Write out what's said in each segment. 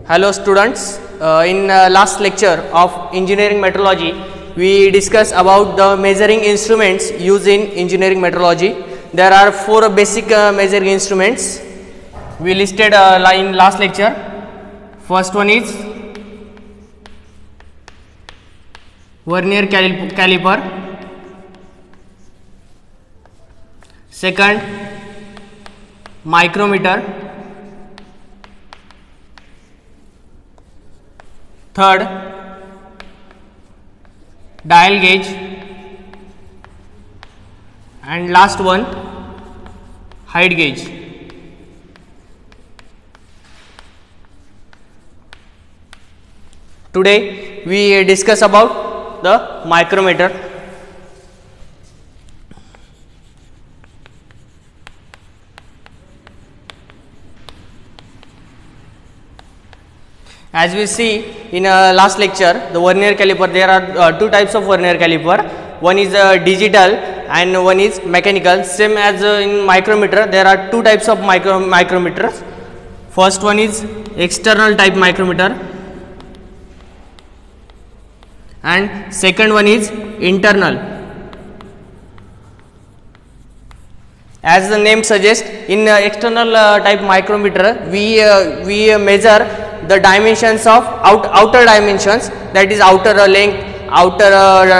Hello students, in last lecture of engineering metrology we discussed about the measuring instruments used in engineering metrology. There are four basic measuring instruments we listed in last lecture. First one is vernier caliper, second micrometer, third dial gauge, and last one height gauge. Today we discuss about the micrometer. As we see in last lecture, the vernier caliper, there are two types of vernier caliper. One is digital and one is mechanical. Same as in micrometer, there are two types of micrometers. First one is external type micrometer and second one is internal. As the name suggests, in external type micrometer we measure the dimensions of outer dimensions, that is outer length, outer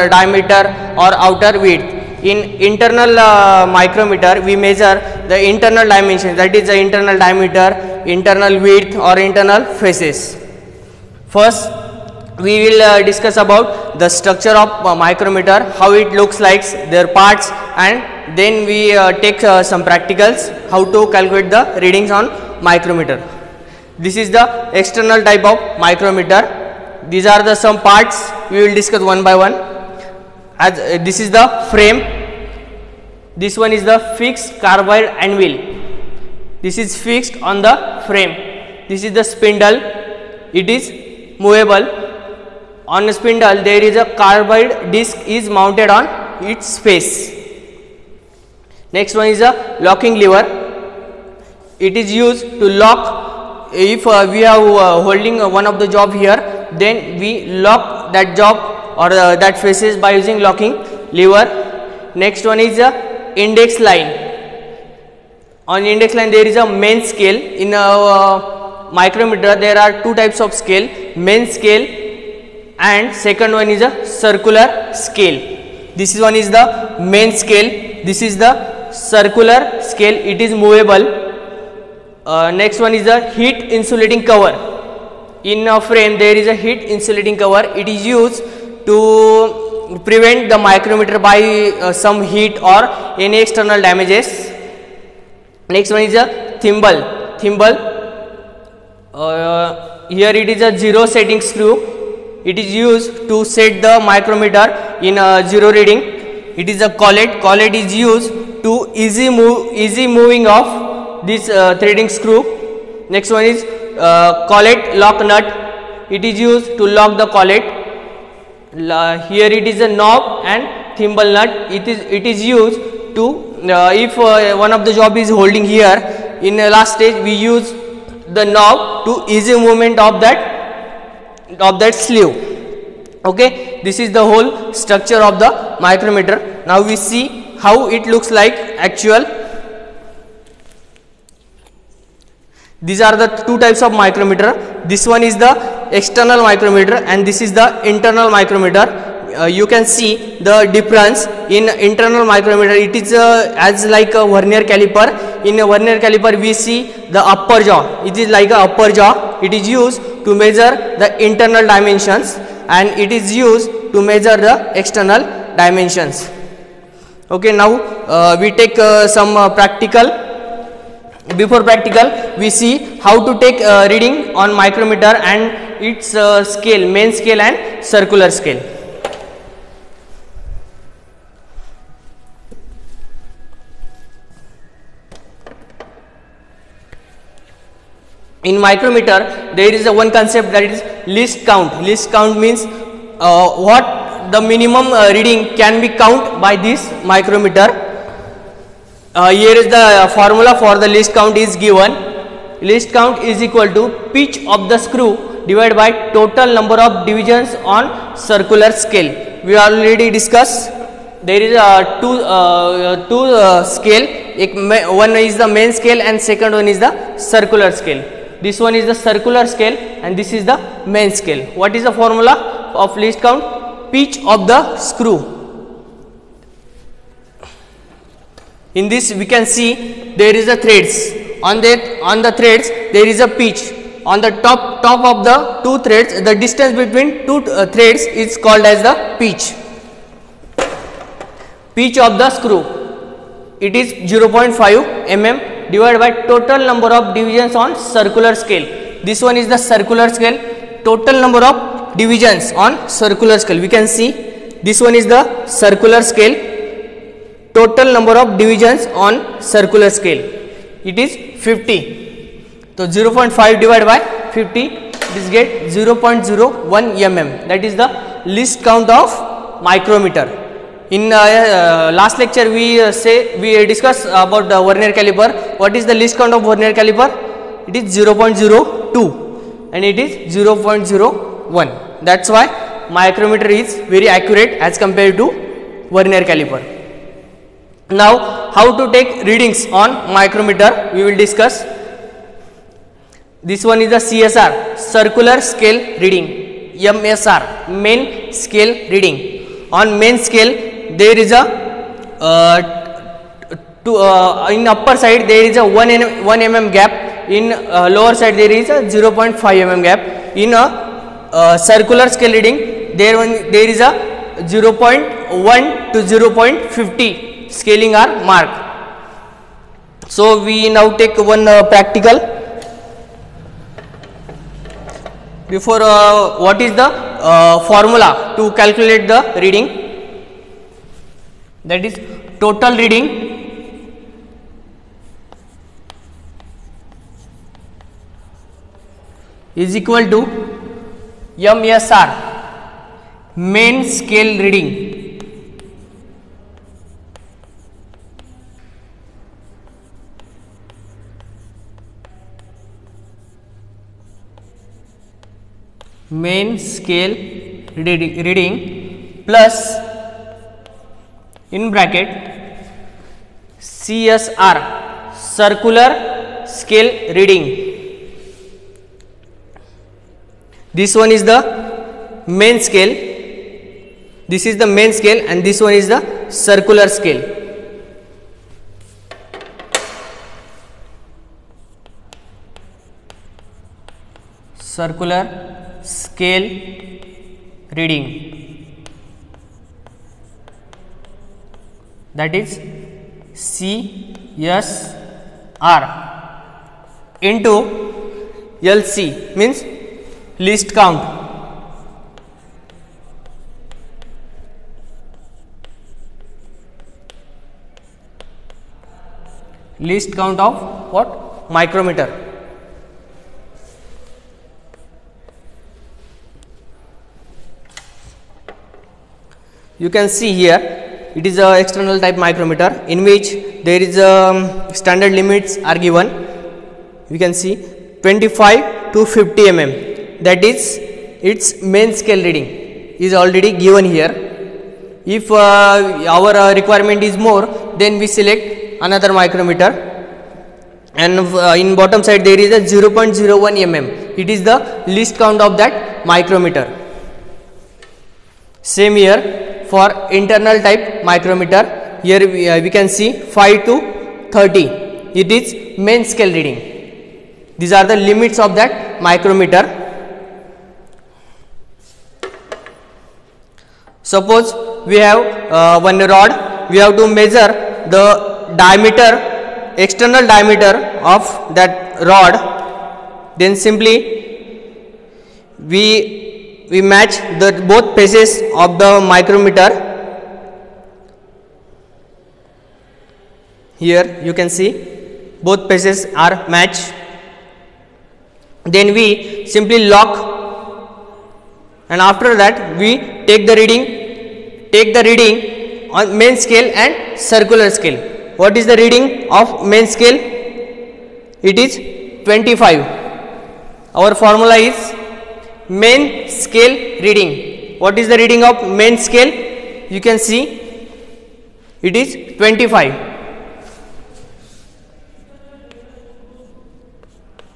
diameter or outer width. In internal micrometer we measure the internal dimensions, that is the internal diameter, internal width or internal faces. First we will discuss about the structure of micrometer, how it looks like, their parts, and then we take some practicals how to calculate the readings on micrometer. This is the external type of micrometer. These are the some parts we will discuss one by one. As this is the frame, this one is the fixed carbide anvil. This is fixed on the frame. This is the spindle, it is movable. On a spindle there is a carbide disc is mounted on its face. Next one is a locking lever. It is used to lock. If we are holding one of the job here, then we lock that job or that faces by using locking lever. Next one is a index line. On index line there is a main scale. In micrometer there are two types of scale, main scale and second one is a circular scale. This one is the main scale, this is the circular scale, it is movable. Next one is the heat insulating cover. In a frame there is a heat insulating cover. It is used to prevent the micrometer by some heat or any external damages. Next one is a thimble. Here it is a zero setting screw. It is used to set the micrometer in zero reading. It is a collet. Collet is used to easy moving of this threading screw. Next one is collet lock nut. It is used to lock the collet. Here it is a knob and thimble nut. It is used to if one of the job is holding here, in the last stage we use the knob to easy movement of that sleeve. Okay, this is the whole structure of the micrometer. Now we see how it looks like actual. These are the two types of micrometer. This one is the external micrometer and this is the internal micrometer. You can see the difference. In internal micrometer it is as like a vernier caliper. In a vernier caliper we see the upper jaw. It is like a upper jaw. It is used to measure the internal dimensions and it is used to measure the external dimensions. Okay, now we take some practical. Before practical we see how to take reading on micrometer and its scale, main scale and circular scale. In micrometer there is a one concept, that is least count. Least count means what the minimum reading can be count by this micrometer. Here is the formula for the least count is given. least count is equal to pitch of the screw divided by total number of divisions on circular scale. We already discussed. There is two scale. One is the main scale and second one is the circular scale. This one is the circular scale and this is the main scale. What is the formula of least count? Pitch of the screw. In this we can see there is a threads. On the threads there is a pitch. On the top of the two threads, the distance between two threads is called as the pitch. Pitch of the screw, it is 0.5 mm divided by total number of divisions on circular scale. This one is the circular scale. Total number of divisions on circular scale, we can see this one is the circular scale. Total number of divisions on circular scale, it is 50. So 0.5 divided by 50, this get 0.01 mm. That is the least count of micrometer. In last lecture we discussed about the vernier caliper. What is the least count of vernier caliper? It is 0.02 and it is 0.01. That's why micrometer is very accurate as compared to vernier caliper. Now how to take readings on micrometer we will discuss. This one is the CSR, circular scale reading. MSR, main scale reading. On main scale there is a in upper side there is a 1 mm gap. In lower side there is a 0.5 mm gap. In a circular scale reading there is a 0.1 to 0.50 scaling are marked. So we now take one practical. Before what is the formula to calculate the reading? That is total reading is equal to MSR, main scale reading. Main scale reading plus in bracket CSR, circular scale reading. This one is the main scale, this is the main scale and this one is the circular scale. Circular scale reading, that is CSR into LC means least count. Least count of what? Micrometer. You can see here it is a external type micrometer in which there is standard limits are given. We can see 25 to 50 mm, that is its main scale reading is already given here. If our requirement is more, then we select another micrometer, and in bottom side there is a 0.01 mm. It is the least count of that micrometer. Same here for internal type micrometer. Here we can see 5 to 30. It is main scale reading. These are the limits of that micrometer. Suppose we have one rod, we have to measure the diameter, external diameter of that rod. Then simply we match the both faces of the micrometer. Here you can see both faces are matched. Then we simply lock, and after that we take the reading on main scale and circular scale. What is the reading of main scale? It is 25. Our formula is main scale reading. What is the reading of main scale? You can see it is 25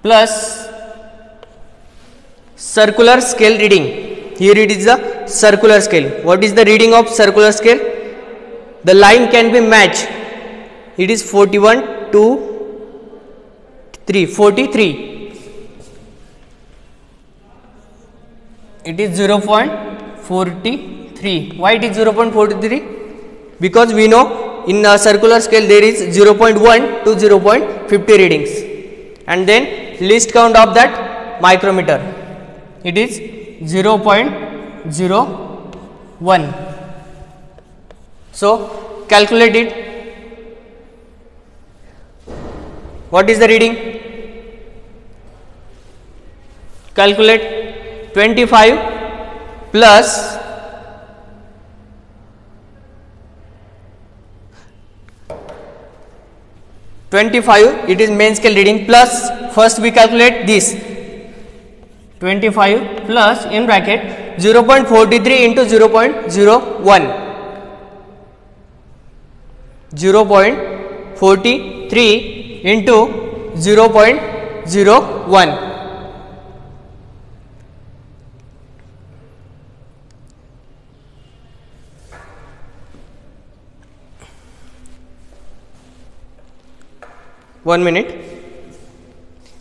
plus circular scale reading. Here it is the circular scale. What is the reading of circular scale? The line can be matched. It is 41 to 43. It is 0.43. Why it is 0.43? Because we know in a circular scale there is 0.1 to 0.50 readings, and then least count of that micrometer, it is 0.01. So calculate it. What is the reading? Calculate 25 plus 25, it is main scale reading, plus first we calculate this 25 plus in bracket 0.43 into 0.01, 0.43 into 0.01. One minute.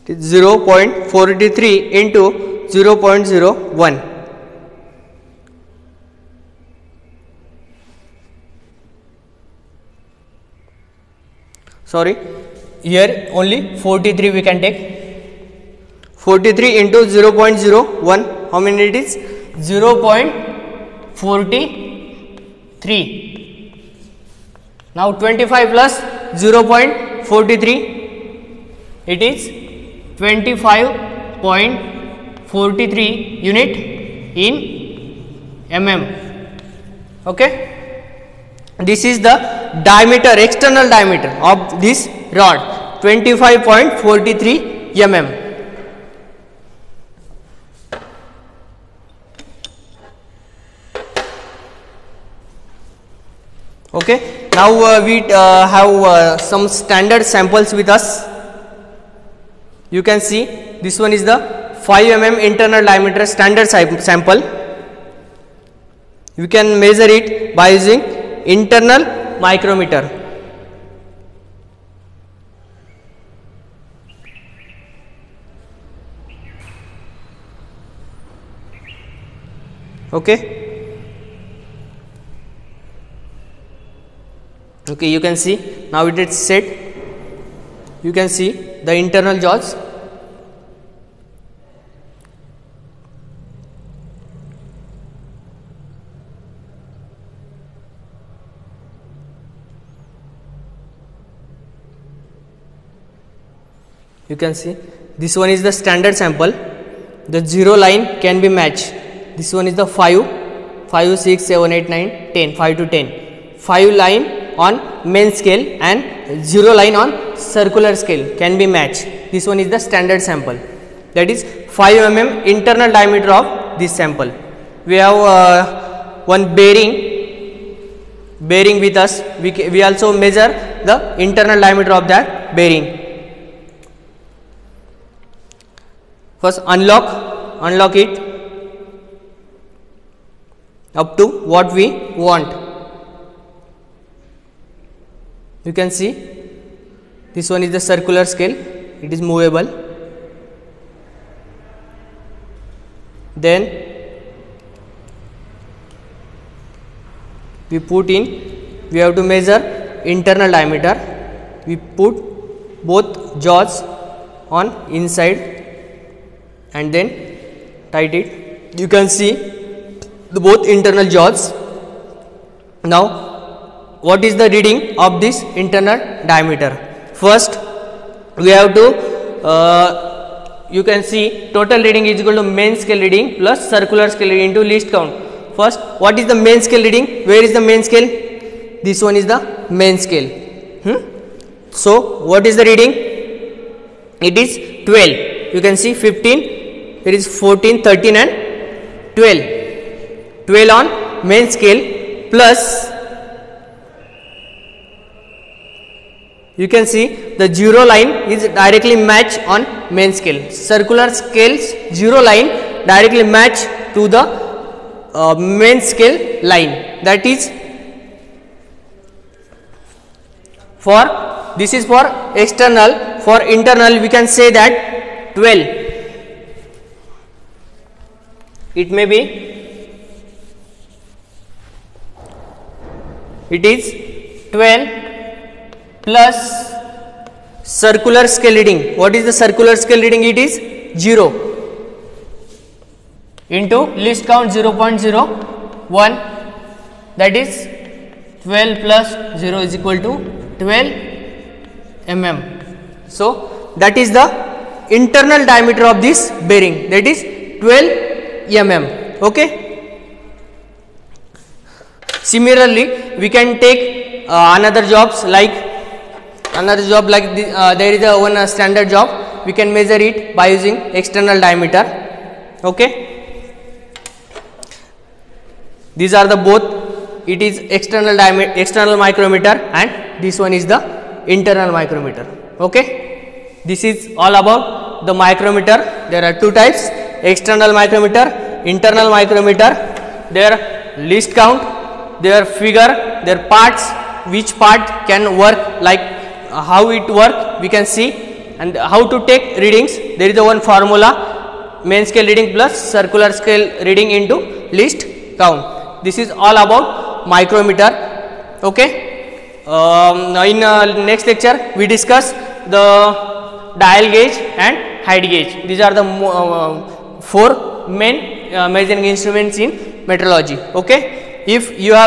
It is 0.43 into 0.01. Sorry, here only 43 we can take. 43 into 0.01. How many it is? 0.43. Now 25 plus 0.43. It is 25.43 unit in mm. Okay. This is the diameter, external diameter of this rod, 25.43 mm. Okay. Now we have some standard samples with us. You can see this one is the 5 mm internal diameter standard sample. You can measure it by using internal micrometer. Okay. Okay, you can see now it is set. You can see the internal jaws. You can see this one is the standard sample. The 0 line can be matched. This one is the 5, 6, 7, 8, 9, 10, 5 to 10. 5 line on main scale and 0 line on circular scale can be matched. This one is the standard sample, that is 5 mm internal diameter of this sample. We have one bearing with us. We also measure the internal diameter of that bearing. First unlock it up to what we want. You can see this one is the circular scale, it is movable. Then we have to measure internal diameter. We put both jaws on inside and then tight it. You can see the both internal jaws. Now what is the reading of this internal diameter? First we have to you can see total reading is equal to main scale reading plus circular scale reading into least count. First, what is the main scale reading? Where is the main scale? This one is the main scale. So what is the reading? it is 12. You can see 15, it is 14, 13 and 12. 12 on main scale, plus you can see the zero line is directly match on main scale. Circular scale's zero line directly match to the main scale line. That is for, this is for external. For internal we can say that 12. It may be, it is 12 plus circular scale reading. What is the circular scale reading? It is 0 into least count 0.01, that is 12 plus 0 is equal to 12 mm. So that is the internal diameter of this bearing, that is 12 mm. Okay. Similarly, we can take another jobs like there is one standard job. We can measure it by using external diameter. Okay. These are the both. It is external diameter, external micrometer, and this one is the internal micrometer. Okay. This is all about the micrometer. There are two types: external micrometer, internal micrometer. Their least count, their figure, their parts, which part can work, like how it work we can see, and how to take readings. There is a one formula: main scale reading plus circular scale reading into least count. This is all about micrometer. Okay. In next lecture we discuss the dial gauge and height gauge. These are the four main measuring instruments in metrology. Okay. If you have